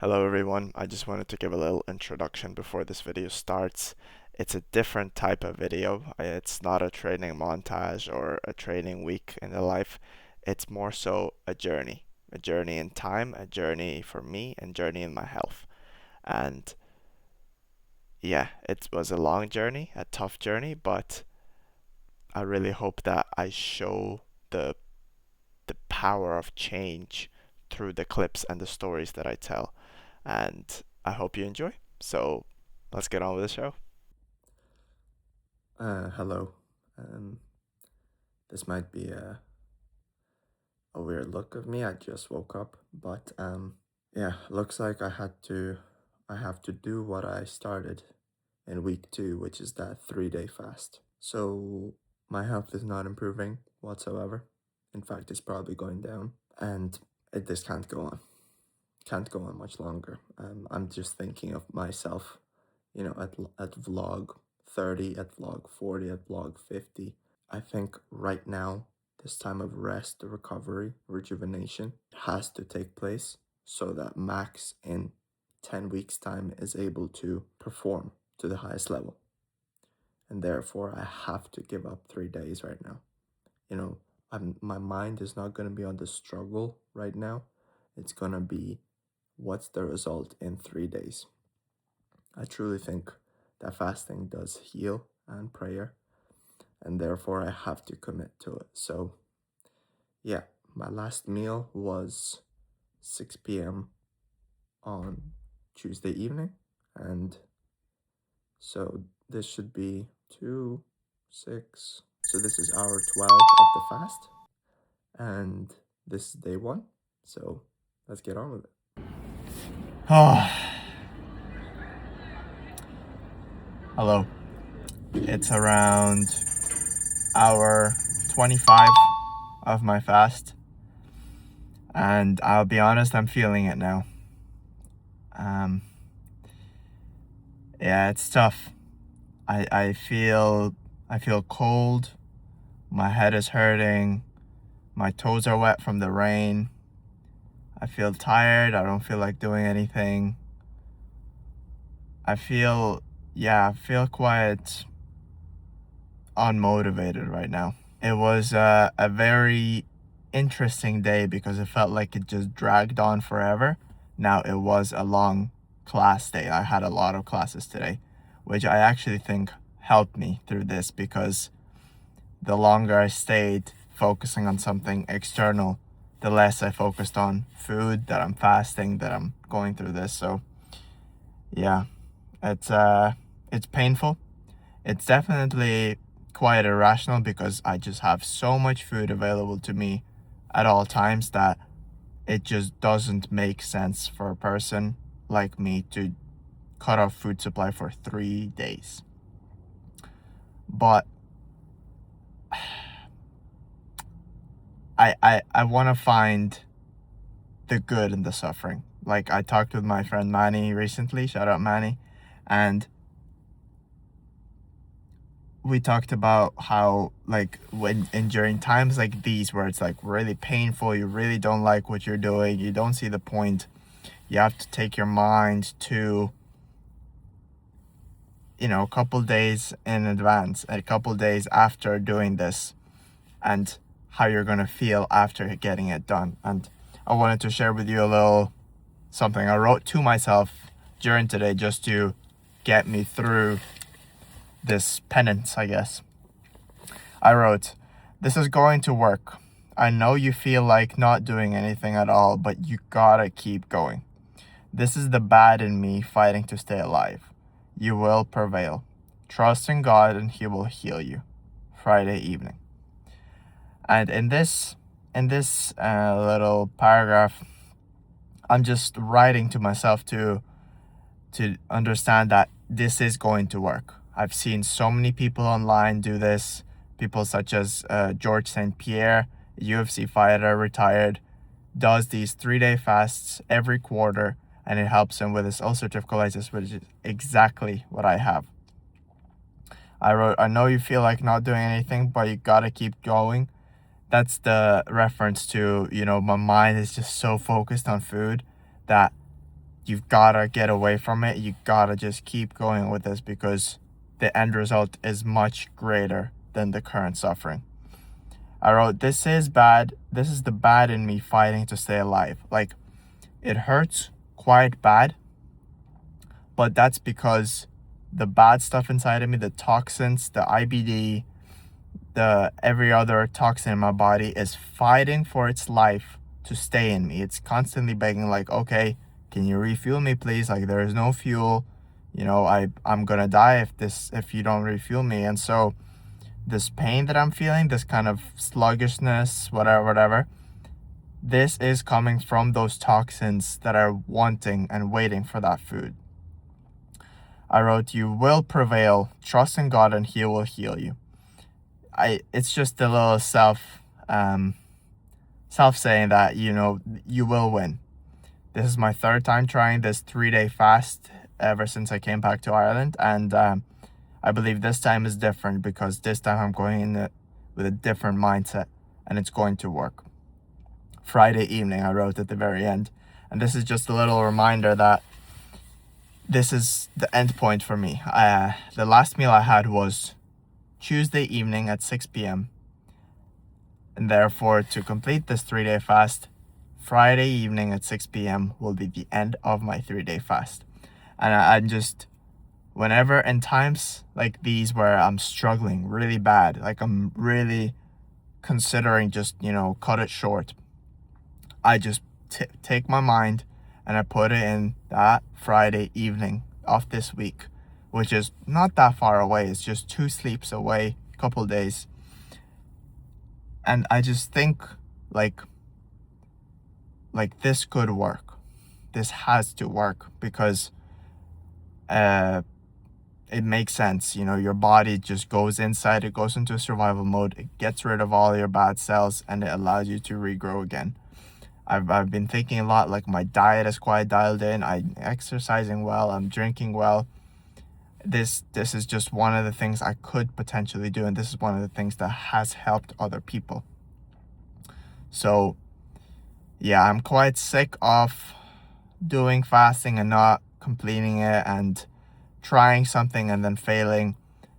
Hello everyone, I just wanted to give a little introduction before this video starts. It's a different type of video. It's not a training montage or a training week in the life. It's more so a journey. A journey in time, a journey for me, and journey in my health. And yeah, it was a long journey, a tough journey, but I really hope that I show the the power of change through the clips and the stories that I tell. And I hope you enjoy. So let's get on with the show. Hello. Um, this might be a weird look of me. I just woke up, but yeah, looks like I have to do what I started in week 2, which is that 3-day fast. So my health is not improving whatsoever. In fact, it's probably going down, and this can't go on. Can't go on much longer. I'm just thinking of myself, at vlog 30, at vlog 40, at vlog 50. I think right now, this time of rest, recovery, rejuvenation has to take place so that Max in 10 weeks' time is able to perform to the highest level. And therefore, I have to give up 3 days right now. You know, my mind is not going to be on the struggle right now. It's going to be what's the result in 3 days. I truly think that fasting does heal and prayer, and therefore I have to commit to it. So, yeah, my last meal was 6 p.m. on Tuesday evening, and so this should be 2, 6. So, this is hour 12 of the fast, and this is day 1. So, let's get on with it. Oh, hello. It's around hour 25 of my fast, and I'll be honest, I'm feeling it now. Um, yeah, it's tough. I feel cold. My head is hurting. My toes are wet from the rain. I feel tired. I don't feel like doing anything. I feel, I feel quite unmotivated right now. It was a very interesting day because it felt like it just dragged on forever. Now, it was a long class day. I had a lot of classes today, which I actually think helped me through this because the longer I stayed focusing on something external, the less I focused on food, that I'm fasting, that I'm going through this. So yeah, it's painful. It's definitely quite irrational because I just have so much food available to me at all times that it just doesn't make sense for a person like me to cut off food supply for 3 days. But I want to find the good in the suffering. Like, I talked with my friend Manny recently, shout out Manny, and we talked about how, like, when and during times like these where it's like really painful, you really don't like what you're doing, you don't see the point, you have to take your mind to, a couple days in advance, a couple days after doing this, and how you're going to feel after getting it done. And I wanted to share with you a little something I wrote to myself during today just to get me through this penance, I guess. I wrote, "This is going to work. I know you feel like not doing anything at all, but you gotta keep going. This is the bad in me fighting to stay alive. You will prevail. Trust in God and He will heal you." Friday evening. And in this little paragraph, I'm just writing to myself to understand that this is going to work. I've seen so many people online do this, people such as George St. Pierre, a UFC fighter, retired, does these 3-day fasts every quarter, and it helps him with his ulcerative colitis, which is exactly what I have. I wrote, "I know you feel like not doing anything, but you gotta keep going." That's the reference to, my mind is just so focused on food that you've gotta get away from it. You gotta just keep going with this because the end result is much greater than the current suffering. I wrote, this is bad. This is the bad in me fighting to stay alive. Like, it hurts quite bad, but that's because the bad stuff inside of me, the toxins, the IBD, the every other toxin in my body is fighting for its life to stay in me. It's constantly begging, like, okay, can you refuel me, please? Like, there is no fuel. I'm gonna die if you don't refuel me. And so this pain that I'm feeling, this kind of sluggishness, whatever, this is coming from those toxins that are wanting and waiting for that food. I wrote, you will prevail. Trust in God and He will heal you. It's just a little self saying that, you will win. This is my third time trying this 3-day fast ever since I came back to Ireland. And I believe this time is different because this time I'm going in with a different mindset and it's going to work. Friday evening, I wrote at the very end. And this is just a little reminder that this is the end point for me. The last meal I had was Tuesday evening at 6 p.m. And therefore, to complete this 3-day fast, Friday evening at 6 p.m. will be the end of my 3-day fast. And I'm just, whenever in times like these where I'm struggling really bad, like I'm really considering just, cut it short, I just take my mind and I put it in that Friday evening of this week, which is not that far away. It's just 2 sleeps away, a couple days. And I just think like this could work. This has to work because it makes sense. Your body just goes inside, it goes into survival mode, it gets rid of all your bad cells, and it allows you to regrow again. I've been thinking a lot, like my diet is quite dialed in, I'm exercising well, I'm drinking well. This is just one of the things I could potentially do, and this is one of the things that has helped other people. So yeah, I'm quite sick of doing fasting and not completing it and trying something and then failing.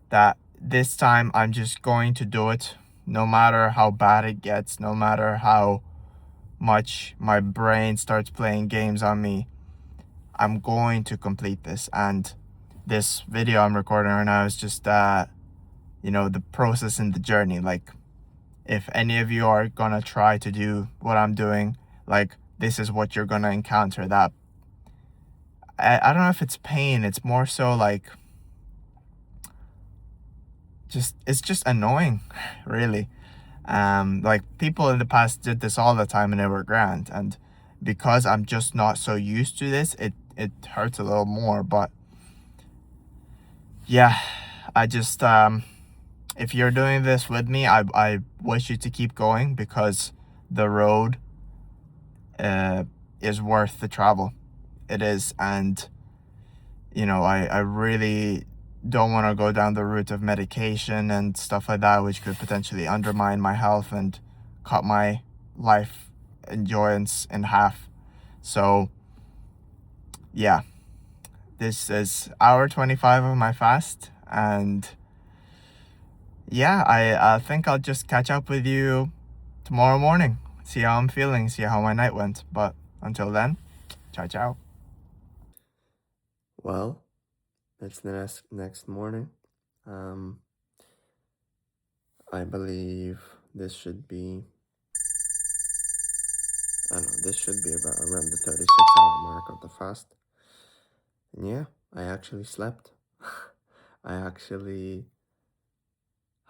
That this time I'm just going to do it no matter how bad it gets, no matter how much my brain starts playing games on me. I'm going to complete this. And this video I'm recording right now is just the process and the journey. Like, if any of you are gonna try to do what I'm doing, like, this is what you're gonna encounter. That I don't know if it's pain, it's more so like it's just annoying, really. Like, people in the past did this all the time and they were grand, and because I'm just not so used to this, it hurts a little more. But yeah, I just if you're doing this with me, I wish you to keep going because the road is worth the travel. It is. And I really don't want to go down the route of medication and stuff like that, which could potentially undermine my health and cut my life enjoyance in half. So yeah, this is hour 25 of my fast, and yeah, I think I'll just catch up with you tomorrow morning, see how I'm feeling, see how my night went. But until then, ciao. Well, it's the next morning. I believe this should be, I don't know, this should be about around the 36-hour mark of the fast. And yeah, I actually slept. I actually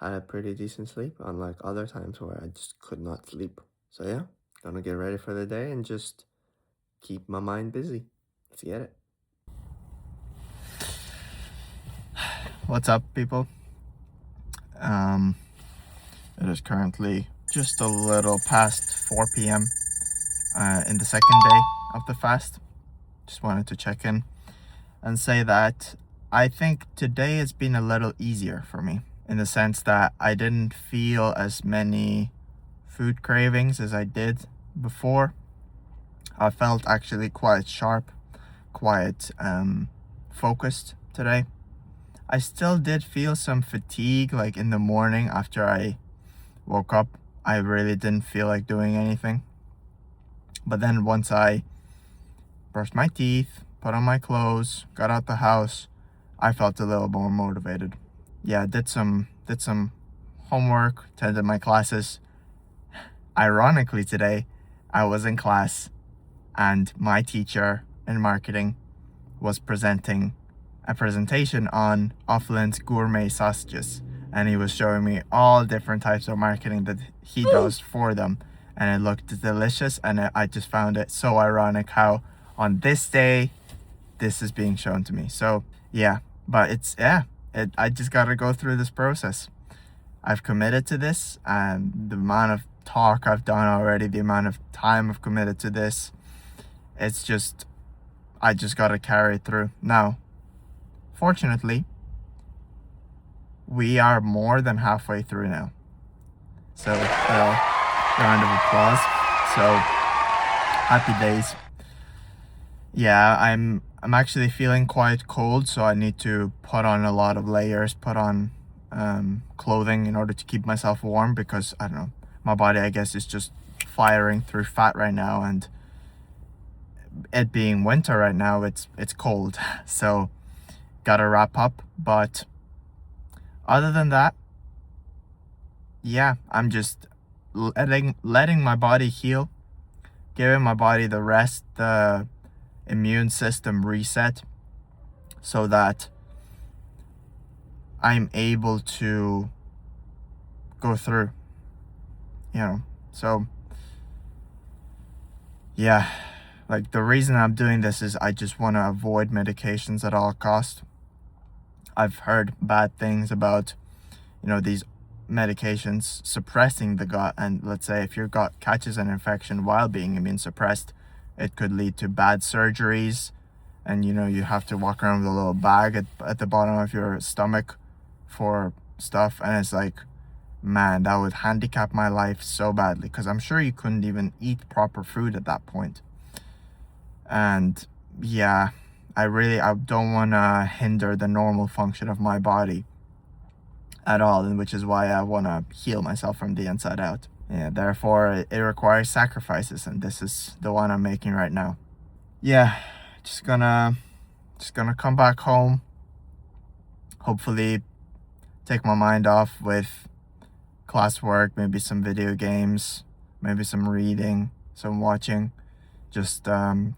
had a pretty decent sleep, unlike other times where I just could not sleep. So yeah, gonna get ready for the day and just keep my mind busy. Let's get it. What's up, people? It is currently just a little past 4 p.m. In the second day of the fast. Just wanted to check in and say that I think today has been a little easier for me, in the sense that I didn't feel as many food cravings as I did before. I felt actually quite sharp, quite focused today. I still did feel some fatigue like in the morning after I woke up. I really didn't feel like doing anything. But then once I brushed my teeth, put on my clothes, got out the house, I felt a little more motivated. Yeah, did some homework, attended my classes. Ironically today, I was in class and my teacher in marketing was presenting a presentation on Offland's gourmet sausages, and he was showing me all different types of marketing that he does for them, and it looked delicious, and I just found it so ironic how on this day this is being shown to me. So yeah, but I just gotta go through this process. I've committed to this, and the amount of talk I've done already, the amount of time I've committed to this, it's just, I just gotta carry it through. Now, fortunately, we are more than halfway through now. So, round of applause. So, happy days. Yeah, I'm actually feeling quite cold, so I need to put on a lot of layers, put on clothing in order to keep myself warm, because I don't know, my body, I guess, is just firing through fat right now, and it being winter right now, it's cold. So gotta wrap up. But other than that, yeah, I'm just letting my body heal, giving my body the rest, the immune system reset, so that I'm able to go through, so yeah, like the reason I'm doing this is I just want to avoid medications at all costs. I've heard bad things about, these medications suppressing the gut, and let's say if your gut catches an infection while being immune suppressed, it could lead to bad surgeries, and you have to walk around with a little bag at the bottom of your stomach for stuff, and it's like, man, that would handicap my life so badly, because I'm sure you couldn't even eat proper food at that point. And yeah, I don't want to hinder the normal function of my body at all, and which is why I want to heal myself from the inside out. Yeah, therefore it requires sacrifices, and this is the one I'm making right now. Yeah, just gonna come back home, hopefully take my mind off with classwork, maybe some video games, maybe some reading, some watching. Just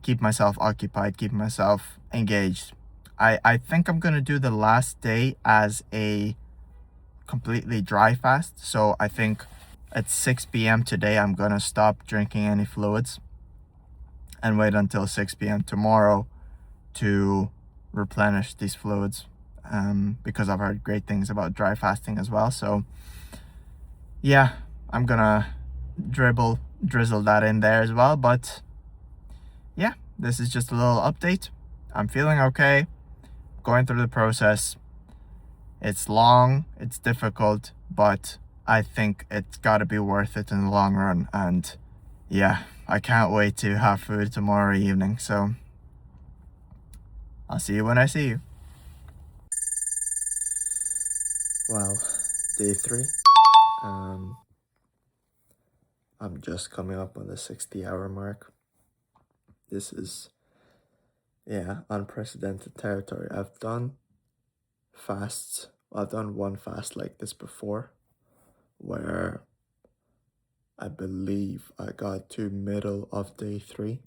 keep myself occupied, keep myself engaged. I think I'm gonna do the last day as a completely dry fast. So I think at 6 p.m. today, I'm gonna stop drinking any fluids and wait until 6 p.m. tomorrow to replenish these fluids, because I've heard great things about dry fasting as well. So yeah, I'm gonna drizzle that in there as well. But yeah, this is just a little update. I'm feeling okay, going through the process. It's long, it's difficult, but I think it's gotta be worth it in the long run. And yeah, I can't wait to have food tomorrow evening. So I'll see you when I see you. Well, day 3. I'm just coming up on the 60-hour mark. This is, yeah, unprecedented territory. I've done fasts. I've done one fast like this before, where I believe I got to middle of day 3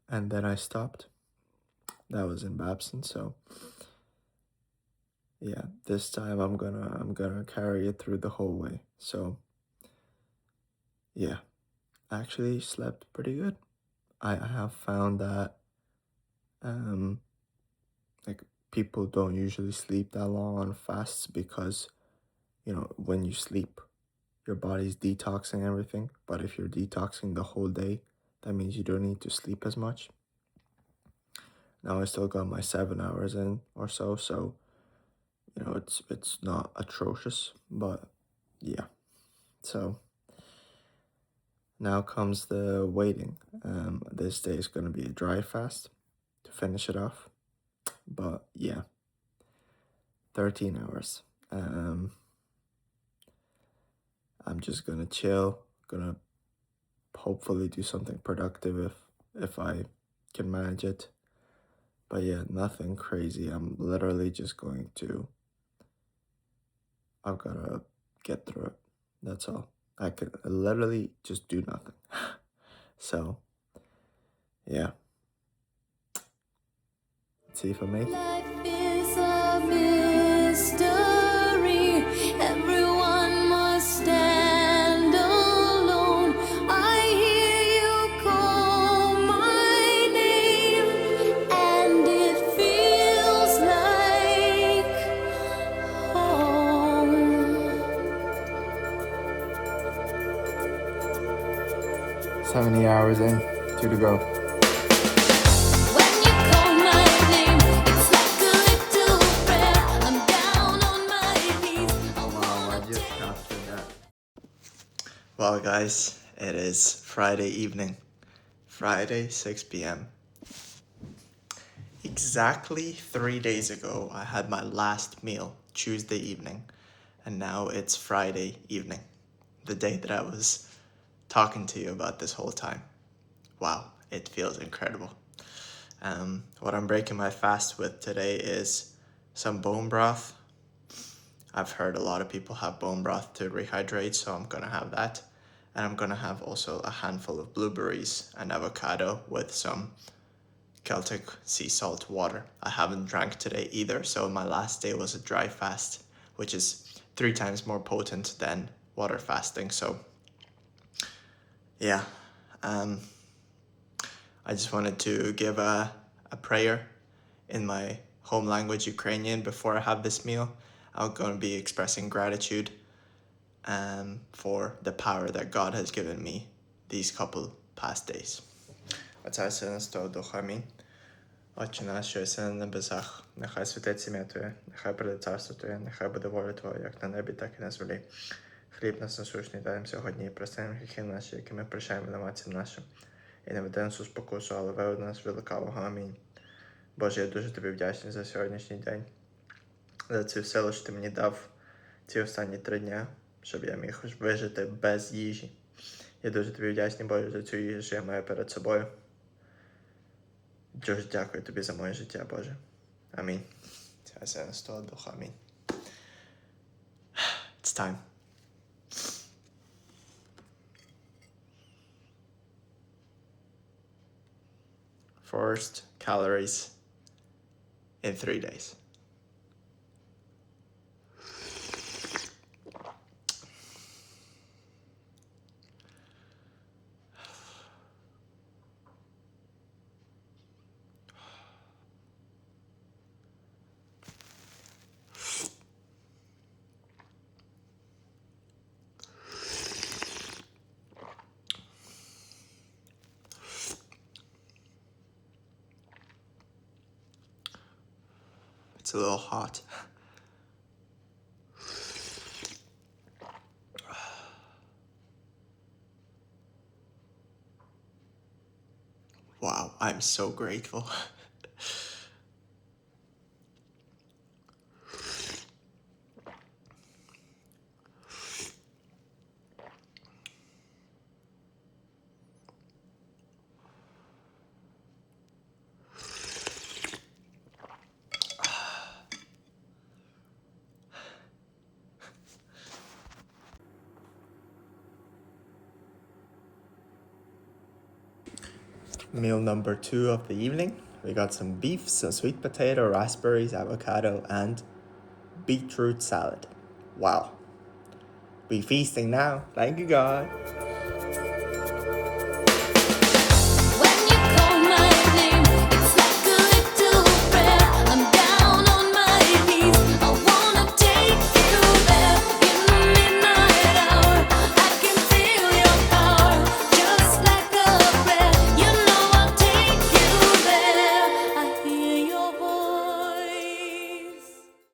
and then I stopped. That was in Babson, so yeah, this time I'm gonna carry it through the whole way. So yeah, actually slept pretty good. I have found that um like people don't usually sleep that long on fasts because when you sleep your body's detoxing everything, but if you're detoxing the whole day, that means you don't need to sleep as much. Now I still got my 7 hours in or so, so it's not atrocious, but yeah. So now comes the waiting. This day is going to be a dry fast. to finish it off. But yeah, 13 hours. I'm just gonna chill, gonna hopefully do something productive if I can manage it. But yeah, nothing crazy. I'm literally just I've gotta get through it. That's all. I could literally just do nothing. So, yeah. Let's see if I make it. Life is a mystery. Everyone must stand alone. I hear you call my name, and it feels like home. 70 hours in, 2 to go. When you call my name, it's like a little prayer. I'm down on my knees. I Wow, I wanna just take captured that. Well, guys, it is Friday evening. Friday, 6 p.m. Exactly 3 days ago, I had my last meal, Tuesday evening, and now it's Friday evening, the day that I was talking to you about this whole time. Wow, it feels incredible. What I'm breaking my fast with today is some bone broth. I've heard a lot of people have bone broth to rehydrate, so I'm gonna have that. And I'm gonna have also a handful of blueberries and avocado with some Celtic sea salt water. I haven't drank today either, so my last day was a dry fast, which is 3 times more potent than water fasting. So yeah, I just wanted to give a prayer in my home language, Ukrainian, before I have this meal. I'm going to be expressing gratitude for the power that God has given me these couple past days. Отця і Сина, Святого Духа, амінь. Отче наш, що єси на небесах, нехай святиться ім'я Твоє, нехай прийде царство Твоє, нехай буде воля Твоя, як на небі, так і на землі. Хліб нас насущний дай нам сьогодні, і прости нам гріхи наші, які ми прощаємо винуватцям нашим. І не веди нас у спокусу, але виведи нас від лукавого. Амінь. Боже, я дуже тобі вдячний за сьогоднішній день, за цю силу, що ти мені дав ці останні 3 дні, щоб я міг вижити без їжі. Я дуже тобі вдячний, Боже, за цю їжу, що я маю перед собою. Дуже дякую тобі за моє життя, Боже. Амінь. Це Сина, Святого Духа. Амінь. It's time. First calories in 3 days. It's a little hot. Wow, I'm so grateful. Meal number 2 of the evening. We got some beef, some sweet potato, raspberries, avocado, and beetroot salad. Wow. We feasting now. Thank you, God.